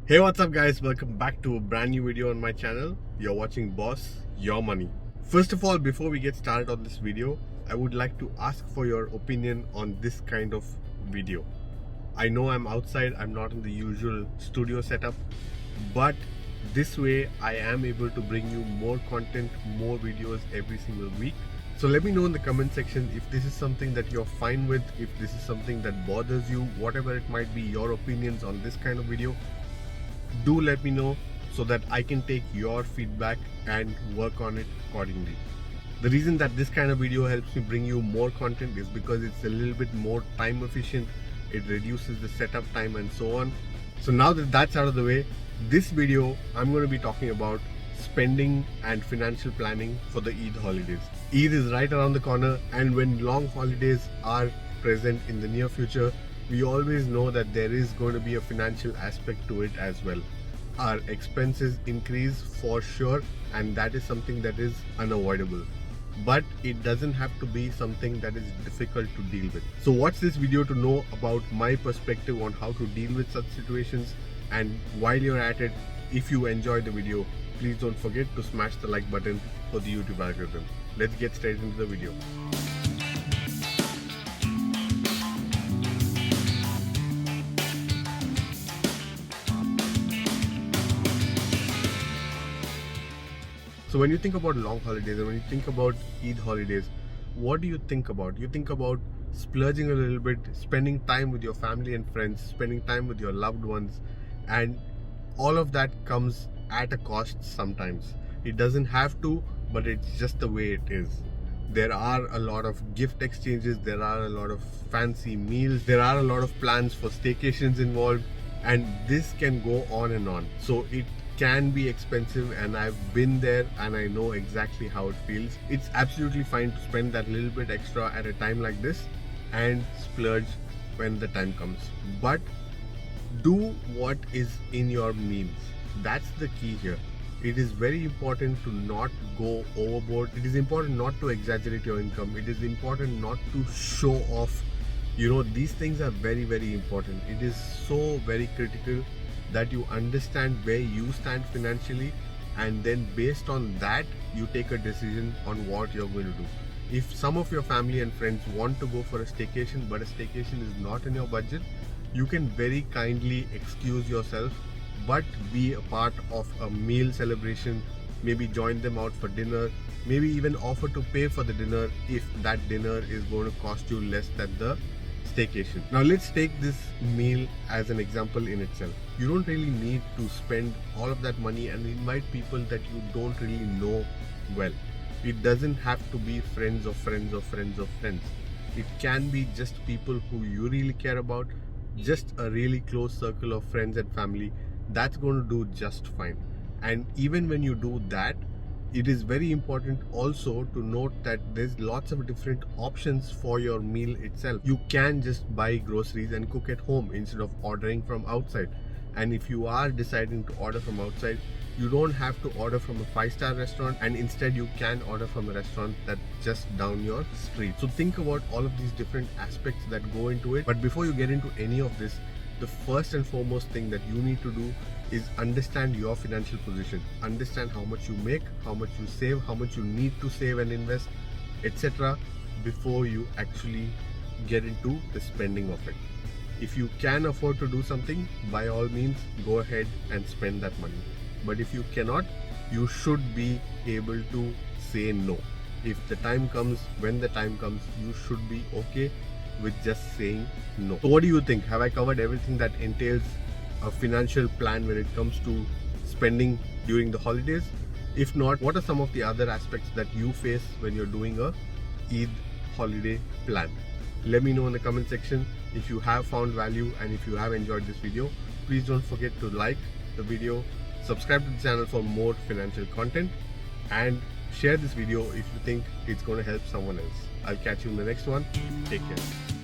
Hey, what's up guys? Welcome back to a brand new video on my channel. You're watching Boss Your Money. First of all, before we get started on this video, I would like to ask for your opinion on this kind of video. I know I'm outside, I'm not in the usual studio setup, but this way I am able to bring you more content, more videos every single week. So let me know in the comment section if this is something that you're fine with, if this is something that bothers you, whatever it might be, your opinions on this kind of video. Do let me know so that I can take your feedback and work on it accordingly. The reason that this kind of video helps me bring you more content is because it's a little bit more time efficient. It reduces the setup time and so on. So now that that's out of the way, this video I'm going to be talking about spending and financial planning for the Eid holidays. Eid is right around the corner, and when long holidays are present in the near future, we always know that there is going to be a financial aspect to it as well. Our expenses increase for sure, and that is something that is unavoidable. But it doesn't have to be something that is difficult to deal with. So watch this video to know about my perspective on how to deal with such situations. And while you're at it, if you enjoyed the video, please don't forget to smash the like button for the YouTube algorithm. Let's get straight into the video. So when you think about long holidays and when you think about Eid holidays, what do you think about? You think about splurging a little bit, spending time with your family and friends, spending time with your loved ones, and all of that comes at a cost sometimes. It doesn't have to, but it's just the way it is. There are a lot of gift exchanges, there are a lot of fancy meals, there are a lot of plans for staycations involved, and this can go on and on. So it can be expensive, and I've been there and I know exactly how it feels. It's absolutely fine to spend that little bit extra at a time like this and splurge when the time comes. But do what is in your means. That's the key here. It is very important to not go overboard. It is important not to exaggerate your income. It is important not to show off. These things are very, very important. It is so very critical that you understand where you stand financially, and then based on that you take a decision on what you're going to do. If some of your family and friends want to go for a staycation, but a staycation is not in your budget, you can very kindly excuse yourself, but be a part of a meal celebration. Maybe join them out for dinner, maybe even offer to pay for the dinner if that dinner is going to cost you less than the staycation. Now let's take this meal as an example in itself. You don't really need to spend all of that money and invite people that you don't really know well. It doesn't have to be friends of friends of friends of friends. It can be just people who you really care about, just a really close circle of friends and family. That's going to do just fine. And even when you do that, it is very important also to note that there's lots of different options for your meal itself. You can just buy groceries and cook at home instead of ordering from outside. And if you are deciding to order from outside, you don't have to order from a 5-star restaurant, and instead you can order from a restaurant that's just down your street. So think about all of these different aspects that go into it. But before you get into any of this, the first and foremost thing that you need to do is understand your financial position. Understand how much you make, how much you save, how much you need to save and invest, etc. before you actually get into the spending of it. If you can afford to do something, by all means go ahead and spend that money. But if you cannot, you should be able to say no. If the time comes, when the time comes, you should be okay with just saying no. So what do you think? Have I covered everything that entails a financial plan when it comes to spending during the holidays? If not, what are some of the other aspects that you face when you're doing a Eid holiday plan? Let me know in the comment section. If you have found value and if you have enjoyed this video, please don't forget to like the video, subscribe to the channel for more financial content, and share this video if you think it's going to help someone else. I'll catch you in the next one. Take care.